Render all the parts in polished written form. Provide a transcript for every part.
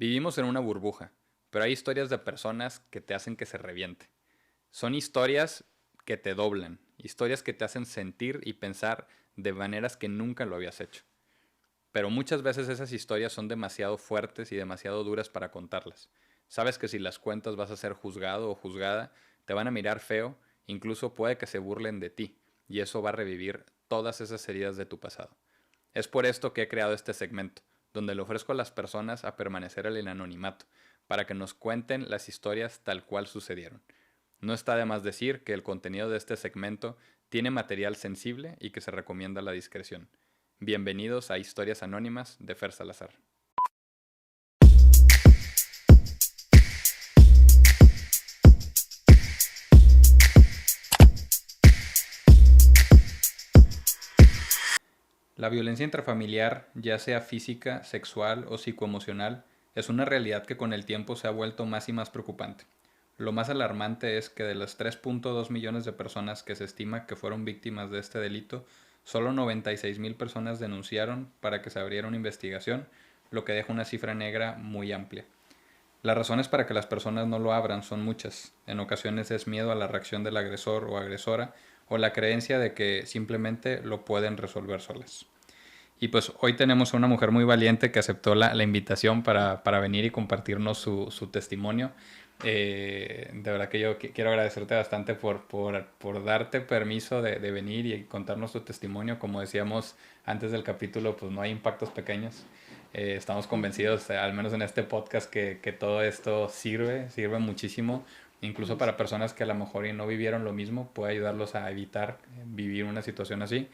Vivimos en una burbuja, pero hay historias de personas que te hacen que se reviente. Son historias que te doblan, historias que te hacen sentir y pensar de maneras que nunca lo habías hecho. Pero muchas veces esas historias son demasiado fuertes y demasiado duras para contarlas. Sabes que si las cuentas vas a ser juzgado o juzgada, te van a mirar feo, incluso puede que se burlen de ti, y eso va a revivir todas esas heridas de tu pasado. Es por esto que he creado este segmento, donde le ofrezco a las personas a permanecer en el anonimato, para que nos cuenten las historias tal cual sucedieron. No está de más decir que el contenido de este segmento tiene material sensible y que se recomienda la discreción. Bienvenidos a Historias Anónimas de Fer Salazar. La violencia intrafamiliar, ya sea física, sexual o psicoemocional, es una realidad que con el tiempo se ha vuelto más y más preocupante. Lo más alarmante es que de las 3.2 millones de personas que se estima que fueron víctimas de este delito, solo 96,000 personas denunciaron para que se abriera una investigación, lo que deja una cifra negra muy amplia. Las razones para que las personas no lo abran son muchas. En ocasiones es miedo a la reacción del agresor o agresora o la creencia de que simplemente lo pueden resolver solas. Y pues hoy tenemos a una mujer muy valiente que aceptó la invitación para venir y compartirnos su testimonio. De verdad que yo quiero agradecerte bastante por darte permiso de venir y contarnos tu testimonio. Como decíamos antes del capítulo, pues no hay impactos pequeños. Estamos convencidos, al menos en este podcast, que todo esto sirve muchísimo. Incluso para personas que a lo mejor no vivieron lo mismo, puede ayudarlos a evitar vivir una situación así.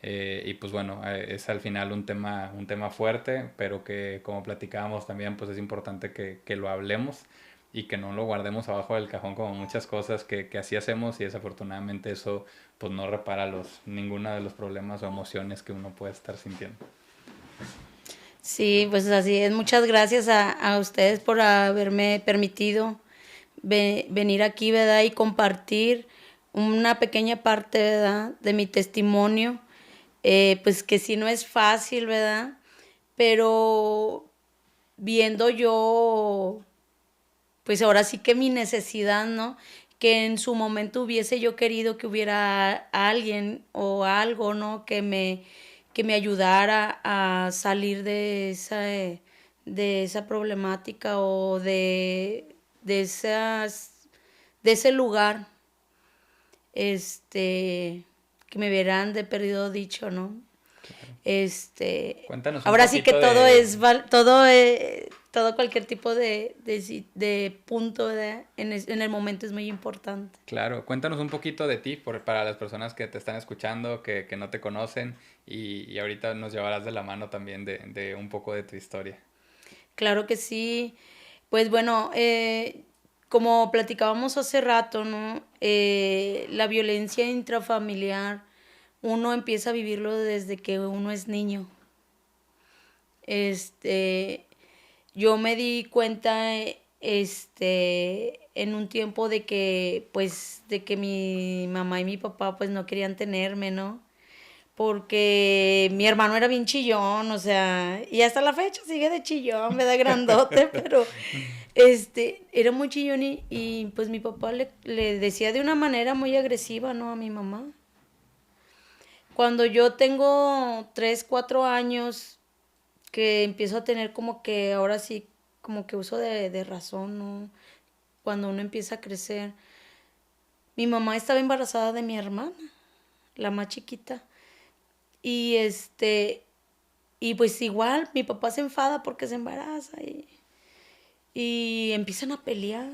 Y pues bueno, es al final un tema fuerte, pero que como platicábamos también, pues es importante que lo hablemos y que no lo guardemos abajo del cajón como muchas cosas que así hacemos, y desafortunadamente eso pues no repara ninguno de los problemas o emociones que uno puede estar sintiendo. Sí, pues así es. Muchas gracias a ustedes por haberme permitido venir aquí, ¿verdad? Y compartir una pequeña parte, ¿verdad? De mi testimonio. Pues que sí no es fácil, ¿verdad? Pero viendo yo, pues ahora sí que mi necesidad, ¿no? Que en su momento hubiese yo querido que hubiera alguien o algo, ¿no? Que me ayudara a salir de esa problemática o de ese lugar, que me hubieran de perdido dicho, ¿no? Cuéntanos un Ahora sí que poquito todo de... es, todo cualquier tipo de punto en el momento es muy importante. Claro, cuéntanos un poquito de ti para las personas que te están escuchando, que no te conocen, y ahorita nos llevarás de la mano también de un poco de tu historia. Claro que sí. Pues bueno, como platicábamos hace rato, ¿no? La violencia intrafamiliar, uno empieza a vivirlo desde que uno es niño. Este, yo me di cuenta, en un tiempo de que mi mamá y mi papá, pues, no querían tenerme, ¿no? Porque mi hermano era bien chillón, o sea, y hasta la fecha sigue de chillón, me da grandote, pero, era muy chillón y pues mi papá le decía de una manera muy agresiva, ¿no? A mi mamá. Cuando yo tengo 3, 4 años, que empiezo a tener como que ahora sí, como que uso de razón, ¿no? Cuando uno empieza a crecer. Mi mamá estaba embarazada de mi hermana, la más chiquita. Y y pues igual mi papá se enfada porque se embaraza y empiezan a pelear.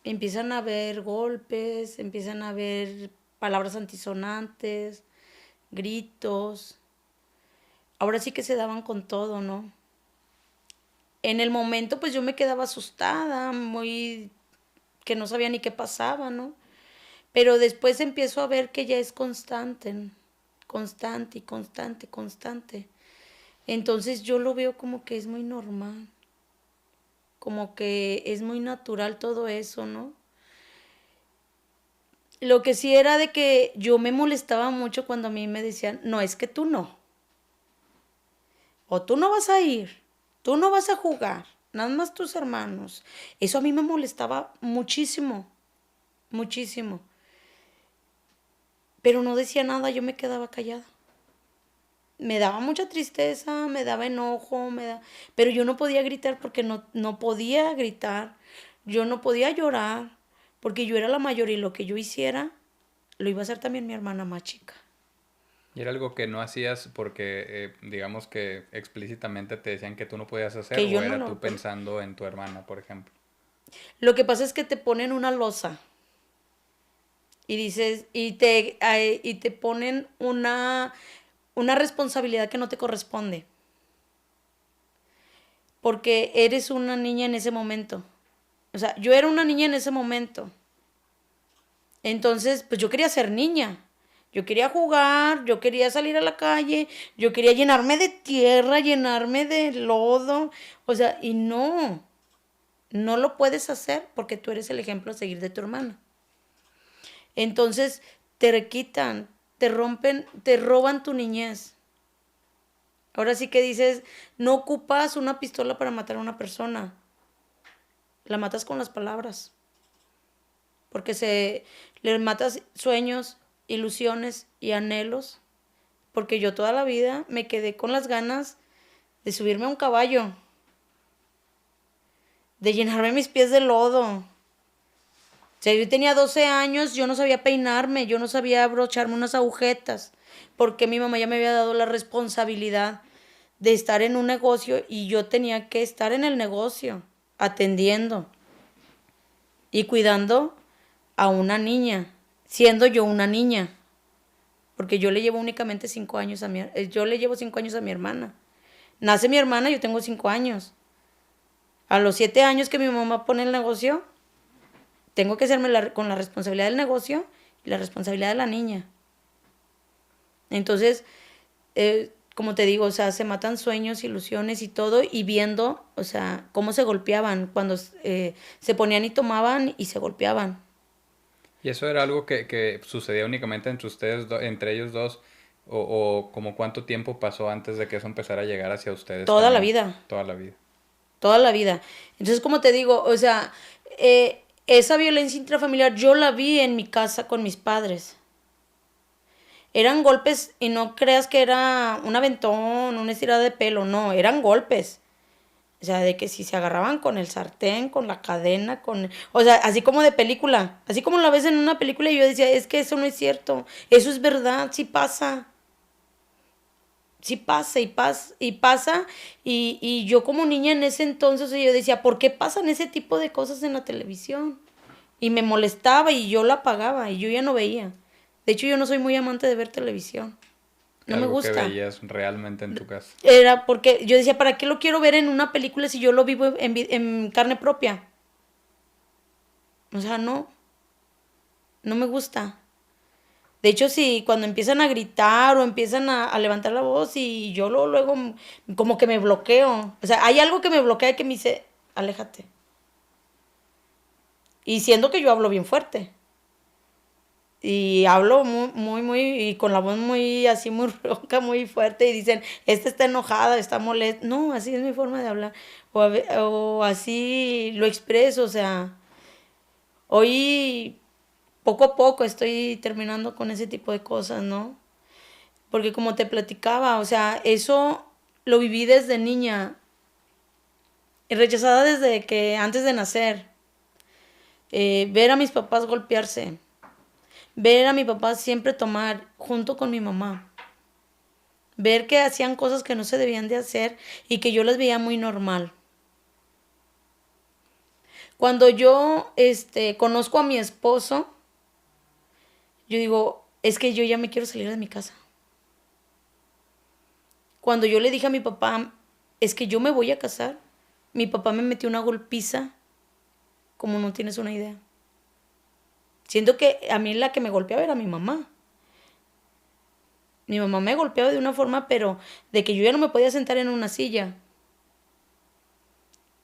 Empiezan a haber golpes, empiezan a haber palabras antisonantes, gritos. Ahora sí que se daban con todo, ¿no? En el momento pues yo me quedaba asustada, muy que no sabía ni qué pasaba, ¿no? Pero después empiezo a ver que ya es constante, ¿no? Constante y constante, constante. Entonces yo lo veo como que es muy normal, como que es muy natural todo eso, ¿no? Lo que sí era de que yo me molestaba mucho cuando a mí me decían, no, es que tú no, o tú no vas a ir, tú no vas a jugar. nada más tus hermanos. Eso a mí me molestaba muchísimo, muchísimo. Pero no decía nada, yo me quedaba callada. Me daba mucha tristeza, me daba enojo, pero yo no podía gritar porque no podía gritar. Yo no podía llorar porque yo era la mayor y lo que yo hiciera lo iba a hacer también mi hermana más chica. ¿Y era algo que no hacías porque, digamos que explícitamente te decían que tú no podías hacer, Que o yo no era lo... tú pensando en tu hermana, por ejemplo? Lo que pasa es que te ponen una losa y dices, y te ponen una responsabilidad que no te corresponde. Porque eres una niña en ese momento. O sea, yo era una niña en ese momento. Entonces, pues yo quería ser niña. Yo quería jugar, yo quería salir a la calle, yo quería llenarme de tierra, llenarme de lodo. O sea, y no lo puedes hacer porque tú eres el ejemplo a seguir de tu hermana. Entonces, te quitan, te rompen, te roban tu niñez. Ahora sí que dices, no ocupas una pistola para matar a una persona. La matas con las palabras. Porque le matas sueños, ilusiones y anhelos. Porque yo toda la vida me quedé con las ganas de subirme a un caballo, de llenarme mis pies de lodo. O sea, yo tenía 12 años, yo no sabía peinarme, yo no sabía abrocharme unas agujetas, porque mi mamá ya me había dado la responsabilidad de estar en un negocio y yo tenía que estar en el negocio, atendiendo y cuidando a una niña, siendo yo una niña, porque yo le llevo únicamente 5 años yo le llevo 5 años a mi hermana. Nace mi hermana, yo tengo 5 años. A los 7 años que mi mamá pone el negocio, tengo que hacerme con la responsabilidad del negocio y la responsabilidad de la niña. Entonces, como te digo, o sea, se matan sueños, ilusiones y todo, y viendo, o sea, cómo se golpeaban cuando se ponían y tomaban y se golpeaban. ¿Y eso era algo que sucedía únicamente entre ustedes, entre ellos dos? O como cuánto tiempo pasó antes de que eso empezara a llegar hacia ustedes Toda la también? vida, Toda la vida. toda la vida. Entonces, como te digo, o sea, esa violencia intrafamiliar yo la vi en mi casa con mis padres. Eran golpes y no creas que era un aventón, una estirada de pelo, no, eran golpes. O sea, de que si se agarraban con el sartén, con la cadena, o sea, así como de película, así como lo ves en una película y yo decía, es que eso no es cierto, eso es verdad, sí pasa y yo como niña en ese entonces yo decía, ¿por qué pasan ese tipo de cosas en la televisión? Y me molestaba y yo la apagaba y yo ya no veía. De hecho, yo no soy muy amante de ver televisión. No me Algo que gusta. veías realmente en tu casa. Era porque yo decía, ¿para qué lo quiero ver en una película si yo lo vivo en carne propia? O sea, no me gusta. De hecho, si cuando empiezan a gritar o empiezan a levantar la voz y yo luego como que me bloqueo. O sea, hay algo que me bloquea que me dice, aléjate. Y siendo que yo hablo bien fuerte. Y hablo y con la voz muy así, muy ronca, muy fuerte. Y dicen, esta está enojada, está molesta. No, así es mi forma de hablar. O así lo expreso, o sea. Hoy, poco a poco, estoy terminando con ese tipo de cosas, ¿no? Porque como te platicaba, o sea, eso lo viví desde niña. Y rechazada desde que antes de nacer. Ver a mis papás golpearse. Ver a mi papá siempre tomar junto con mi mamá. Ver que hacían cosas que no se debían de hacer y que yo las veía muy normal. Cuando yo conozco a mi esposo, yo digo, es que yo ya me quiero salir de mi casa. Cuando yo le dije a mi papá, es que yo me voy a casar, mi papá me metió una golpiza, como no tienes una idea. Siento que a mí la que me golpeaba era mi mamá. Mi mamá me golpeaba de una forma, pero de que yo ya no me podía sentar en una silla.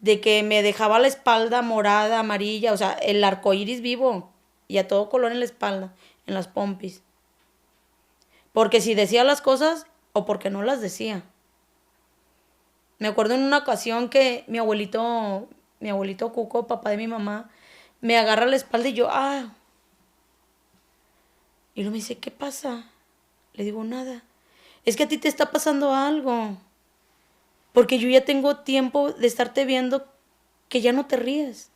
De que me dejaba la espalda morada, amarilla, o sea, el arco iris vivo y a todo color en la espalda, en las pompis. Porque si decía las cosas o porque no las decía. Me acuerdo en una ocasión que mi abuelito Cuco, papá de mi mamá, me agarra la espalda y yo, y luego me dice, ¿qué pasa? Le digo, nada. Es que a ti te está pasando algo. Porque yo ya tengo tiempo de estarte viendo que ya no te ríes.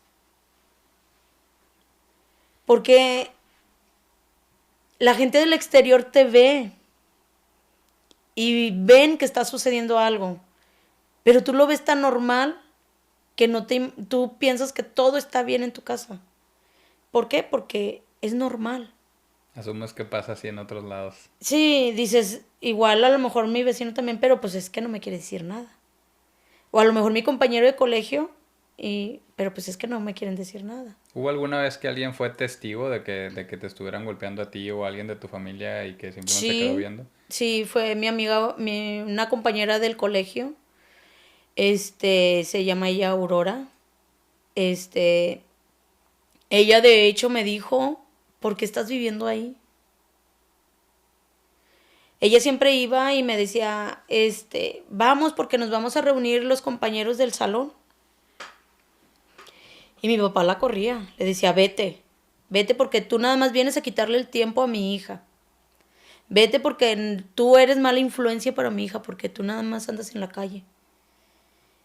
Porque la gente del exterior te ve y ven que está sucediendo algo. Pero tú lo ves tan normal que tú piensas que todo está bien en tu casa. ¿Por qué? Porque es normal. Asumes que pasa así en otros lados. Sí, dices, igual a lo mejor mi vecino también, pero pues es que no me quiere decir nada. O a lo mejor mi compañero de colegio, pero pues es que no me quieren decir nada. ¿Hubo alguna vez que alguien fue testigo de que te estuvieran golpeando a ti o a alguien de tu familia y que simplemente se quedó Sí, viendo? sí, fue mi amiga, una compañera del colegio, se llama ella Aurora, este, ella de hecho me dijo, ¿por qué estás viviendo ahí? Ella siempre iba y me decía, vamos porque nos vamos a reunir los compañeros del salón. Y mi papá la corría, le decía, vete, vete porque tú nada más vienes a quitarle el tiempo a mi hija. Vete porque tú eres mala influencia para mi hija, porque tú nada más andas en la calle.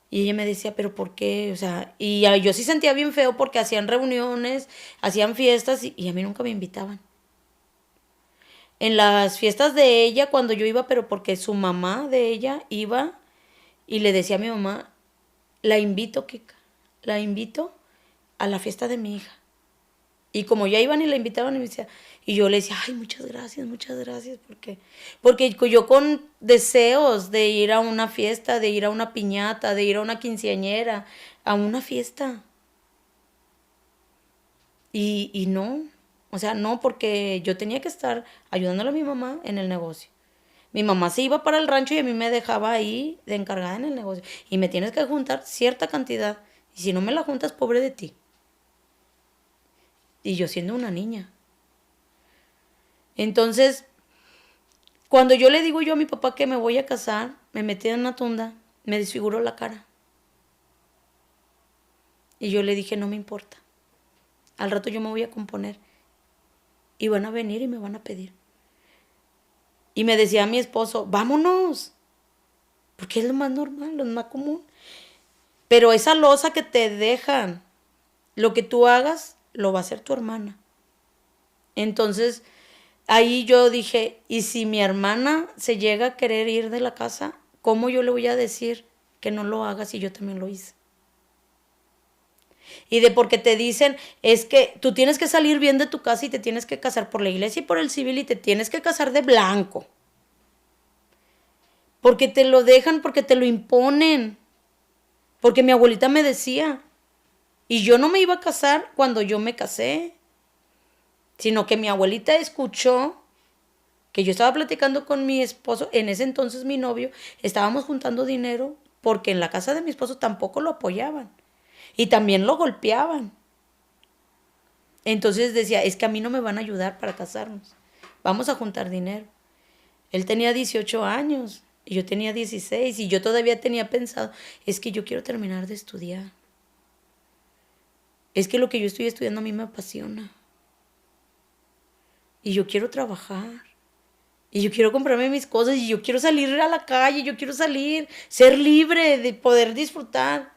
Y ella me decía, pero ¿por qué? O sea, yo sí sentía bien feo porque hacían reuniones, hacían fiestas y a mí nunca me invitaban. En las fiestas de ella, cuando yo iba, pero porque su mamá de ella iba y le decía a mi mamá, la invito, Kika, la invito a la fiesta de mi hija. Y como ya iban y la invitaban y me decía, y yo le decía, ay, muchas gracias, porque yo con deseos de ir a una fiesta, de ir a una piñata, de ir a una quinceañera, a una fiesta. Y no, o sea, no, porque yo tenía que estar ayudándole a mi mamá en el negocio. Mi mamá se iba para el rancho y a mí me dejaba ahí de encargada en el negocio. Y me tienes que juntar cierta cantidad. Y si no me la juntas, pobre de ti. Y yo siendo una niña. Entonces, cuando yo le digo yo a mi papá que me voy a casar, me metí en una tunda, me desfiguró la cara. Y yo le dije, no me importa. Al rato yo me voy a componer. Y van a venir y me van a pedir. Y me decía mi esposo, vámonos. Porque es lo más normal, lo más común. Pero esa losa que te dejan, lo que tú hagas, lo va a hacer tu hermana. Entonces, ahí yo dije, ¿y si mi hermana se llega a querer ir de la casa, cómo yo le voy a decir que no lo haga si yo también lo hice? Y de porque te dicen, es que tú tienes que salir bien de tu casa y te tienes que casar por la iglesia y por el civil y te tienes que casar de blanco. Porque te lo dejan, porque te lo imponen. Porque mi abuelita me decía, y yo no me iba a casar cuando yo me casé, sino que mi abuelita escuchó que yo estaba platicando con mi esposo, en ese entonces mi novio, estábamos juntando dinero porque en la casa de mi esposo tampoco lo apoyaban y también lo golpeaban. Entonces decía, es que a mí no me van a ayudar para casarnos, vamos a juntar dinero. Él tenía 18 años y yo tenía 16 y yo todavía tenía pensado, es que yo quiero terminar de estudiar. Es que lo que yo estoy estudiando a mí me apasiona. Y yo quiero trabajar. Y yo quiero comprarme mis cosas. Y yo quiero salir a la calle. Yo quiero salir. Ser libre de poder disfrutar.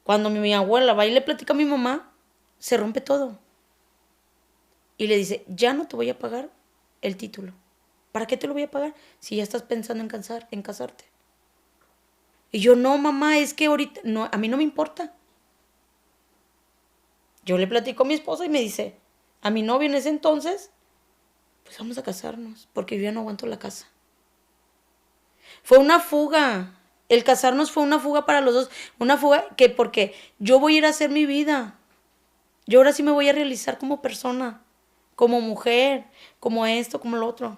Cuando mi abuela va y le platica a mi mamá, se rompe todo. Y le dice, ya no te voy a pagar el título. ¿Para qué te lo voy a pagar si ya estás pensando en casarte? Y yo, no, mamá, es que ahorita, no, a mí no me importa. Yo le platico a mi esposa y me dice, a mi novio en ese entonces, pues vamos a casarnos, porque yo ya no aguanto la casa. Fue una fuga. El casarnos fue una fuga para los dos. Una fuga que porque yo voy a ir a hacer mi vida. Yo ahora sí me voy a realizar como persona, como mujer, como esto, como lo otro.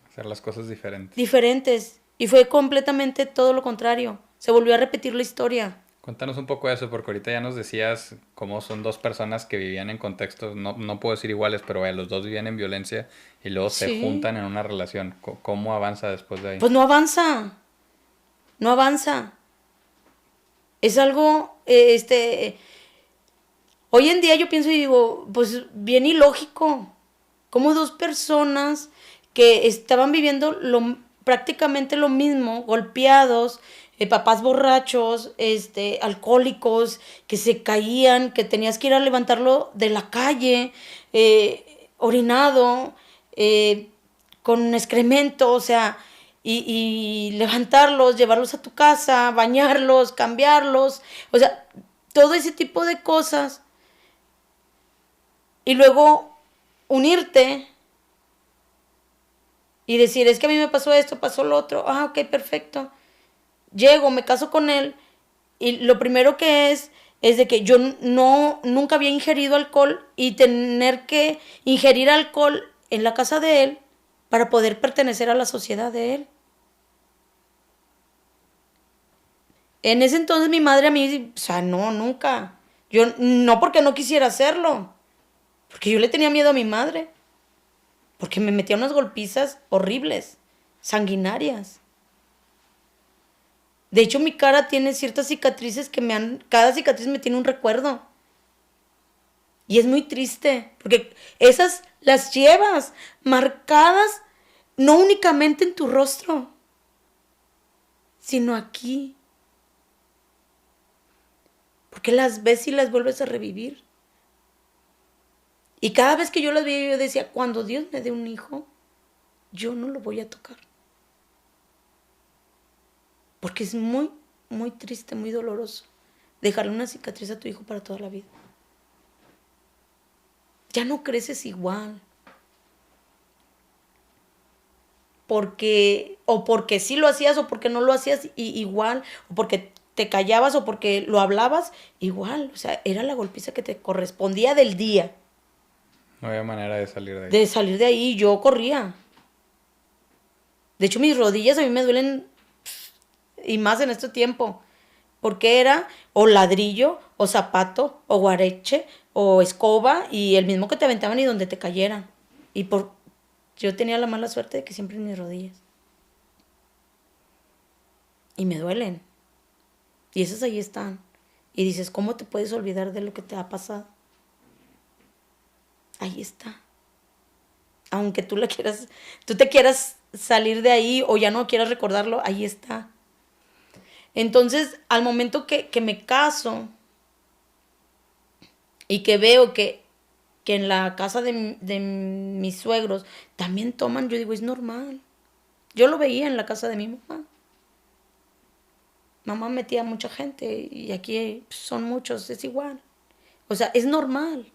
Hacer las cosas diferentes. Diferentes. Y fue completamente todo lo contrario. Se volvió a repetir la historia. Cuéntanos un poco de eso, porque ahorita ya nos decías cómo son dos personas que vivían en contextos, no puedo decir iguales, pero vaya, los dos vivían en violencia y luego se Sí. juntan en una relación. ¿Cómo avanza después de ahí? Pues no avanza, no avanza. Es algo, hoy en día yo pienso y digo, pues bien ilógico. Como dos personas que estaban viviendo prácticamente lo mismo, golpeados, papás borrachos, alcohólicos, que se caían, que tenías que ir a levantarlo de la calle, orinado, eh, con excremento, o sea, y levantarlos, llevarlos a tu casa, bañarlos, cambiarlos, o sea, todo ese tipo de cosas. Y luego unirte y decir, es que a mí me pasó esto, pasó lo otro, ok, perfecto. Llego, me caso con él y lo primero que es de que yo nunca había ingerido alcohol y tener que ingerir alcohol en la casa de él para poder pertenecer a la sociedad de él. En ese entonces mi madre a mí, o sea, no, nunca. Yo no porque no quisiera hacerlo, porque yo le tenía miedo a mi madre, porque me metía unas golpizas horribles, sanguinarias. De hecho, mi cara tiene ciertas cicatrices cada cicatriz me tiene un recuerdo. Y es muy triste, porque esas las llevas marcadas no únicamente en tu rostro, sino aquí. Porque las ves y las vuelves a revivir. Y cada vez que yo las veía, yo decía, cuando Dios me dé un hijo, yo no lo voy a tocar. Porque es muy, muy triste, muy doloroso dejarle una cicatriz a tu hijo para toda la vida. Ya no creces igual. Porque sí lo hacías o porque no lo hacías igual, o porque te callabas o porque lo hablabas igual. O sea, era la golpiza que te correspondía del día. No había manera de salir de ahí. De salir de ahí, yo corría. De hecho, mis rodillas a mí me duelen y más en este tiempo. Porque era o ladrillo, o zapato, o guareche, o escoba, y el mismo que te aventaban y donde te cayeran. Yo tenía la mala suerte de que siempre en mis rodillas. Y me duelen. Y esas ahí están. Y dices, ¿cómo te puedes olvidar de lo que te ha pasado? Ahí está. Aunque tú te quieras salir de ahí o ya no quieras recordarlo, ahí está. Entonces, al momento que me caso y que veo que en la casa de mis suegros también toman, yo digo, es normal. Yo lo veía en la casa de mi mamá. Mamá metía a mucha gente y aquí son muchos, es igual. O sea, es normal.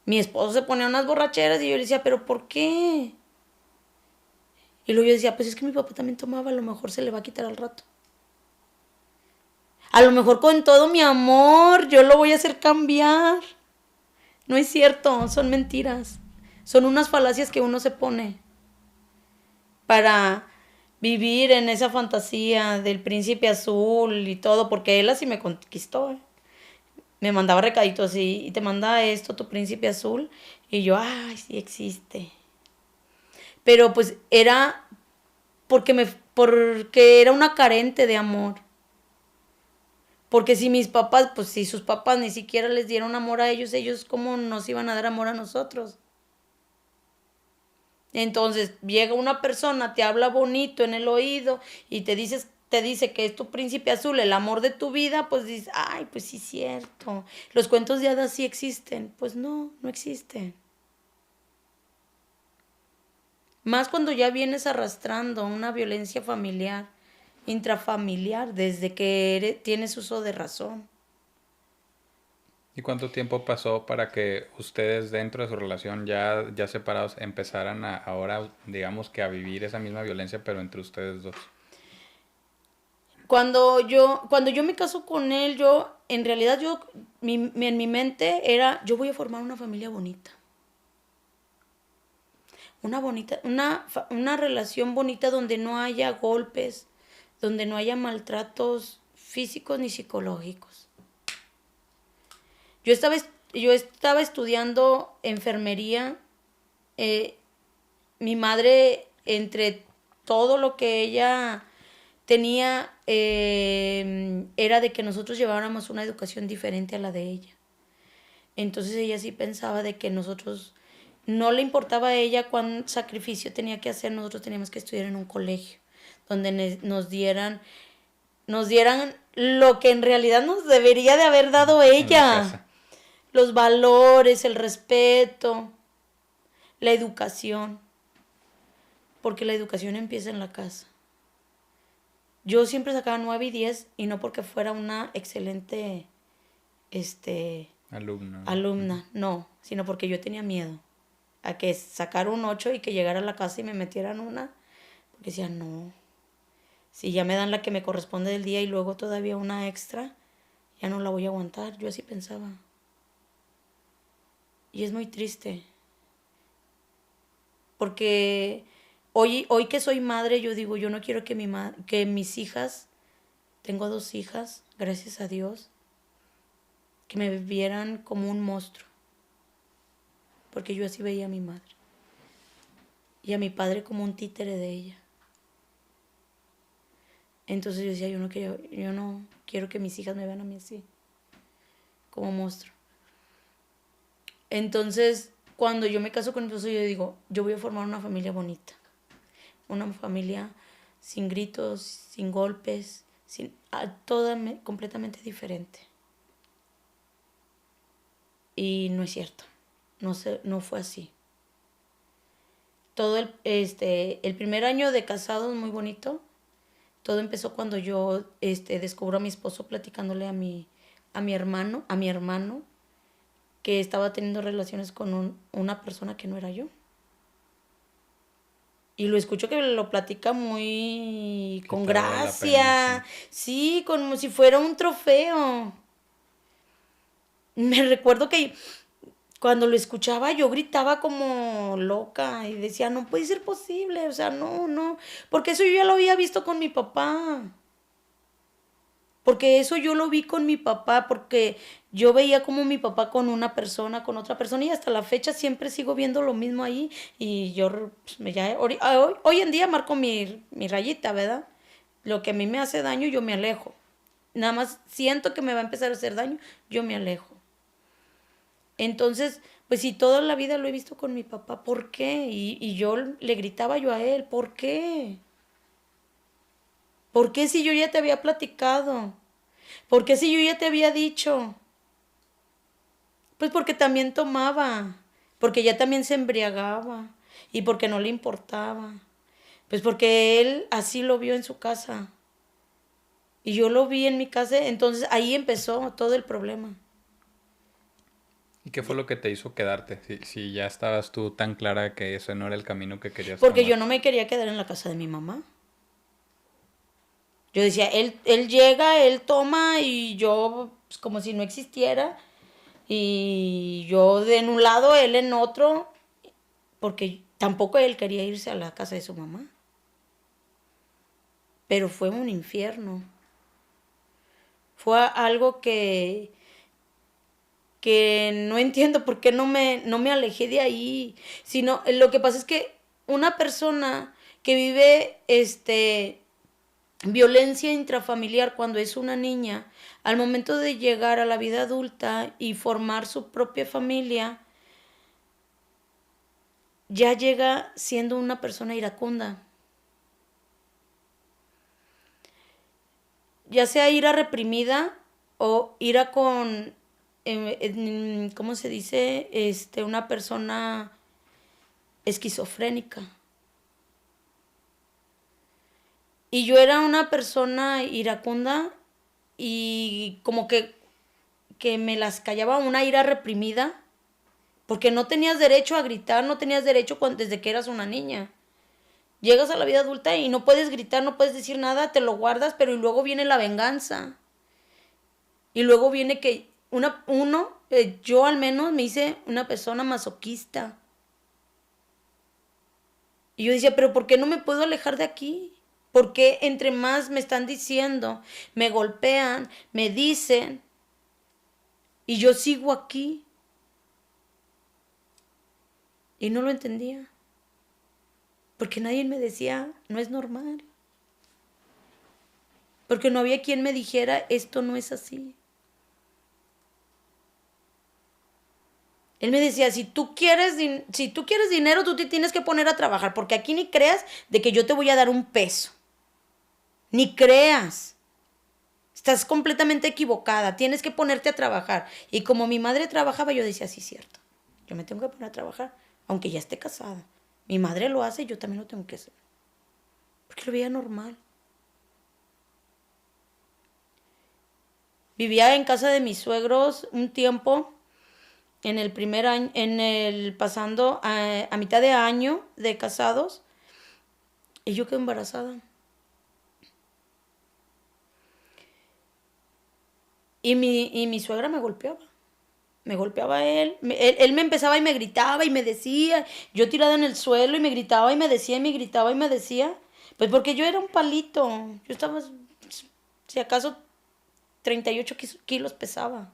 Mi esposo se ponía unas borracheras y yo le decía, ¿pero por qué? Y luego yo decía, pues es que mi papá también tomaba, a lo mejor se le va a quitar al rato. A lo mejor con todo mi amor yo lo voy a hacer cambiar. No es cierto, son mentiras. Son unas falacias que uno se pone para vivir en esa fantasía del príncipe azul y todo, porque él así me conquistó. Me mandaba recaditos así, y te manda esto tu príncipe azul. Y yo, ay, sí existe. Pero pues era porque era una carente de amor. Porque si mis papás, pues si sus papás ni siquiera les dieron amor a ellos cómo nos iban a dar amor a nosotros. Entonces llega una persona, te habla bonito en el oído y te dice que es tu príncipe azul, el amor de tu vida, pues dices, ay, pues sí es cierto. Los cuentos de hadas sí existen. Pues no, no existen. Más cuando ya vienes arrastrando una violencia familiar, intrafamiliar, desde que tienes uso de razón. ¿Y cuánto tiempo pasó para que ustedes dentro de su relación ya separados empezaran ahora, digamos que a vivir esa misma violencia, pero entre ustedes dos? Cuando yo me caso con él, en realidad en mi mente era, yo voy a formar una familia bonita. Una relación bonita donde no haya golpes, donde no haya maltratos físicos ni psicológicos. Yo estaba estudiando enfermería. Mi madre, entre todo lo que ella tenía, era de que nosotros lleváramos una educación diferente a la de ella. Entonces ella sí pensaba de que nosotros, no le importaba a ella cuán sacrificio tenía que hacer, nosotros teníamos que estudiar en un colegio, donde nos dieran lo que en realidad nos debería de haber dado ella. Los valores, el respeto, la educación. Porque la educación empieza en la casa. Yo siempre sacaba 9 y 10 y no porque fuera una excelente alumna, no, sino porque yo tenía miedo a que sacara un 8 y que llegara a la casa y me metieran una, porque decía, no, si ya me dan la que me corresponde del día y luego todavía una extra, ya no la voy a aguantar. Yo así pensaba. Y es muy triste, porque hoy que soy madre, yo digo, yo no quiero que mis hijas, tengo 2 hijas, gracias a Dios, que me vieran como un monstruo. Porque yo así veía a mi madre. Y a mi padre como un títere de ella. Entonces yo decía, yo no quiero que mis hijas me vean a mí así, como monstruo. Entonces, cuando yo me caso con mi esposo, yo digo, yo voy a formar una familia bonita. Una familia sin gritos, sin golpes, toda completamente diferente. Y no es cierto, no fue así. Todo el primer año de casados muy bonito. Todo empezó cuando yo descubro a mi esposo platicándole a mi hermano, que estaba teniendo relaciones con una persona que no era yo. Y lo escucho que lo platica muy con gracia. Sí, como si fuera un trofeo. Me recuerdo que cuando lo escuchaba yo gritaba como loca y decía, no puede ser posible, o sea, no, porque eso yo ya lo había visto con mi papá. Porque eso yo lo vi con mi papá, porque yo veía como mi papá con una persona, con otra persona, y hasta la fecha siempre sigo viendo lo mismo ahí. Y yo hoy en día marco mi rayita, ¿verdad? Lo que a mí me hace daño, yo me alejo. Nada más siento que me va a empezar a hacer daño, yo me alejo. Entonces, pues si toda la vida lo he visto con mi papá, ¿por qué? Y yo le gritaba yo a él, ¿por qué? ¿Por qué si yo ya te había platicado? ¿Por qué si yo ya te había dicho? Pues porque también tomaba, porque ya también se embriagaba y porque no le importaba. Pues porque él así lo vio en su casa y yo lo vi en mi casa, entonces ahí empezó todo el problema. ¿Y qué fue lo que te hizo quedarte? Si ya estabas tú tan clara que ese no era el camino que querías Porque tomar. yo no me quería quedar en la casa de mi mamá. Yo decía, él llega, él toma y yo pues, como si no existiera. Y yo en un lado, él en otro, porque tampoco él quería irse a la casa de su mamá. Pero fue un infierno. Fue algo que no entiendo por qué no me alejé de ahí. Sino, lo que pasa es que una persona que vive violencia intrafamiliar cuando es una niña, al momento de llegar a la vida adulta y formar su propia familia, ya llega siendo una persona iracunda. Ya sea ira reprimida o ira con, ¿cómo se dice? Una persona esquizofrénica. Y yo era una persona iracunda y como que me las callaba, una ira reprimida, porque no tenías derecho a gritar, no tenías derecho desde que eras una niña. Llegas a la vida adulta y no puedes gritar, no puedes decir nada, te lo guardas, pero y luego viene la venganza. Y luego viene que yo al menos me hice una persona masoquista. Y yo decía, pero ¿por qué no me puedo alejar de aquí? Porque entre más me están diciendo, me golpean, me dicen, y yo sigo aquí. Y no lo entendía. Porque nadie me decía, no es normal. Porque no había quien me dijera, esto no es así. Él me decía, si tú quieres dinero, tú te tienes que poner a trabajar, porque aquí ni creas de que yo te voy a dar un peso. Ni creas. Estás completamente equivocada, tienes que ponerte a trabajar. Y como mi madre trabajaba, yo decía, sí, cierto, yo me tengo que poner a trabajar, aunque ya esté casada. Mi madre lo hace y yo también lo tengo que hacer. Porque lo veía normal. Vivía en casa de mis suegros un tiempo, en el primer año, pasando a mitad de año de casados, y yo quedé embarazada. Y mi suegra me golpeaba. Me golpeaba él me empezaba y me gritaba y me decía, yo tirada en el suelo y me gritaba y me decía y me gritaba y me decía, pues porque yo era un palito, yo estaba, si acaso 38 kilos pesaba.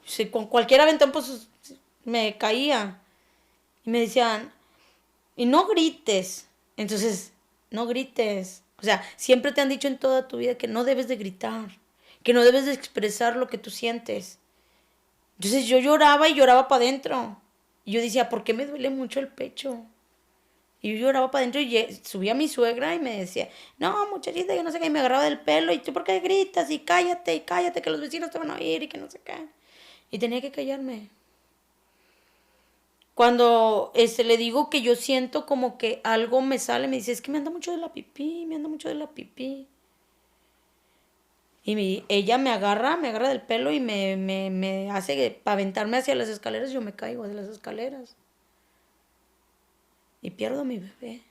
Si con cualquier aventón pues me caía. Y me decían, y no grites. Entonces, no grites. O sea, siempre te han dicho en toda tu vida que no debes de gritar, que no debes de expresar lo que tú sientes. Entonces yo lloraba y lloraba para adentro. Y yo decía, ¿por qué me duele mucho el pecho? Y yo lloraba para adentro y subía a mi suegra y me decía, no, muchachita, que no sé qué, y me agarraba del pelo, y tú, ¿por qué gritas? Y cállate, que los vecinos te van a oír y que no sé qué. Y tenía que callarme. Cuando le digo que yo siento como que algo me sale, me dice, es que me anda mucho de la pipí, me anda mucho de la pipí. Y ella me agarra del pelo y me hace para aventarme hacia las escaleras, yo me caigo de las escaleras. Y pierdo a mi bebé.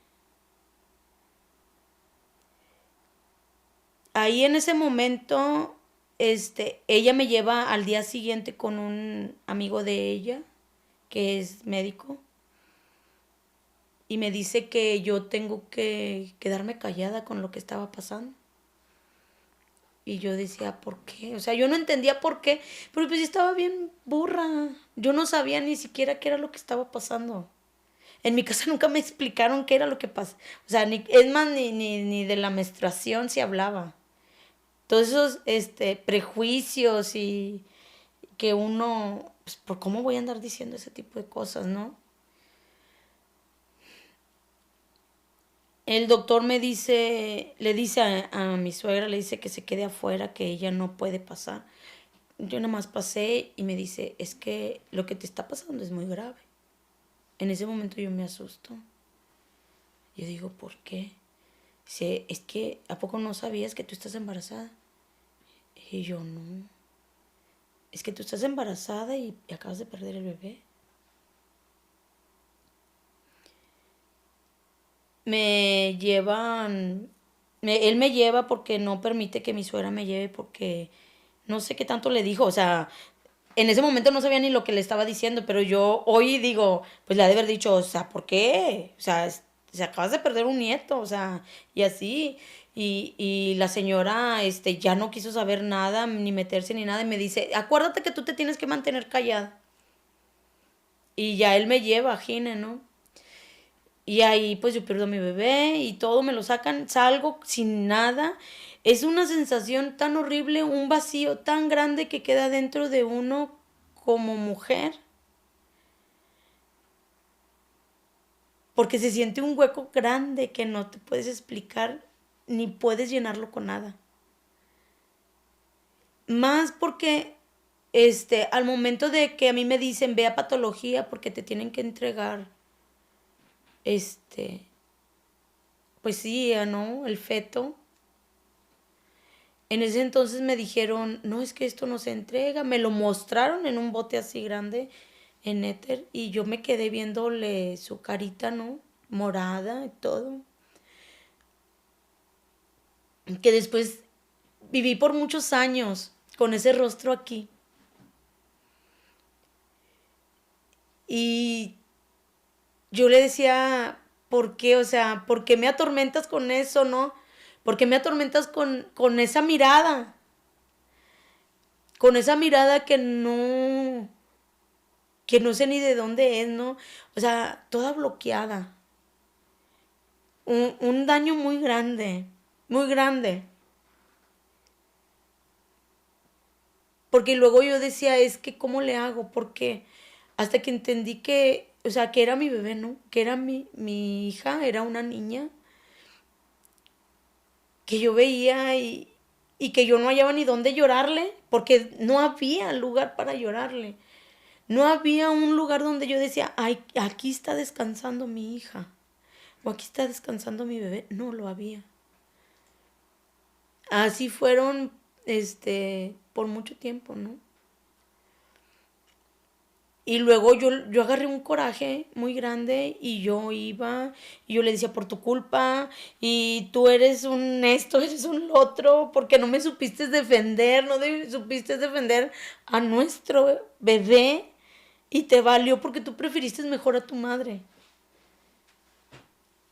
Ahí en ese momento, ella me lleva al día siguiente con un amigo de ella, que es médico, y me dice que yo tengo que quedarme callada con lo que estaba pasando. Y yo decía, ¿por qué? O sea, yo no entendía por qué, pero pues yo estaba bien burra. Yo no sabía ni siquiera qué era lo que estaba pasando. En mi casa nunca me explicaron qué era lo que pasaba. O sea, es más, ni de la menstruación se hablaba. Todos esos prejuicios y que uno, pues, ¿por cómo voy a andar diciendo ese tipo de cosas, no? El doctor me dice, le dice a mi suegra, le dice que se quede afuera, que ella no puede pasar. Yo nada más pasé y me dice, es que lo que te está pasando es muy grave. En ese momento yo me asusto. Yo digo, ¿por qué? Dice, es que ¿a poco no sabías que tú estás embarazada? Y yo, no. Es que tú estás embarazada y acabas de perder el bebé. Él me lleva porque no permite que mi suegra me lleve porque no sé qué tanto le dijo, o sea, en ese momento no sabía ni lo que le estaba diciendo, pero yo hoy digo, pues le ha de haber dicho, o sea, ¿por qué? O sea, se acabas de perder un nieto, o sea, y así. Y la señora ya no quiso saber nada, ni meterse ni nada, y me dice, acuérdate que tú te tienes que mantener callada. Y ya él me lleva a Gine, ¿no? Y ahí pues yo pierdo a mi bebé y todo me lo sacan, salgo sin nada. Es una sensación tan horrible, un vacío tan grande que queda dentro de uno como mujer. Porque se siente un hueco grande que no te puedes explicar ni puedes llenarlo con nada. Más porque al momento de que a mí me dicen ve a patología porque te tienen que entregar pues sí, ¿no? El feto. En ese entonces me dijeron, no, es que esto no se entrega. Me lo mostraron en un bote así grande, en éter, y yo me quedé viéndole su carita, ¿no? Morada y todo. Que después viví por muchos años con ese rostro aquí. Y yo le decía, ¿por qué? O sea, ¿por qué me atormentas con eso, no? ¿Por qué me atormentas con esa mirada? Con esa mirada que no sé ni de dónde es, ¿no? O sea, toda bloqueada. Un daño muy grande, muy grande. Porque luego yo decía, es que ¿cómo le hago? Porque hasta que entendí que, o sea, que era mi bebé, ¿no? Que era mi hija, era una niña que yo veía y que yo no hallaba ni dónde llorarle, porque no había lugar para llorarle. No había un lugar donde yo decía, ay, aquí está descansando mi hija, o aquí está descansando mi bebé. No lo había. Así fueron, por mucho tiempo, ¿no? Y luego yo agarré un coraje muy grande y yo iba y yo le decía por tu culpa y tú eres un esto, eres un otro, porque no me supiste defender, supiste defender a nuestro bebé y te valió porque tú preferiste mejor a tu madre.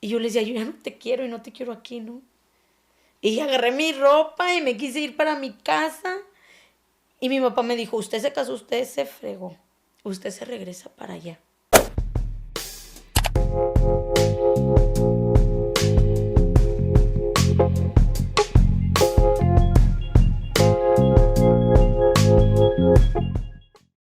Y yo le decía, yo ya no te quiero y no te quiero aquí, ¿no? Y agarré mi ropa y me quise ir para mi casa. Y mi papá me dijo, usted se casó, usted se fregó. Usted se regresa para allá.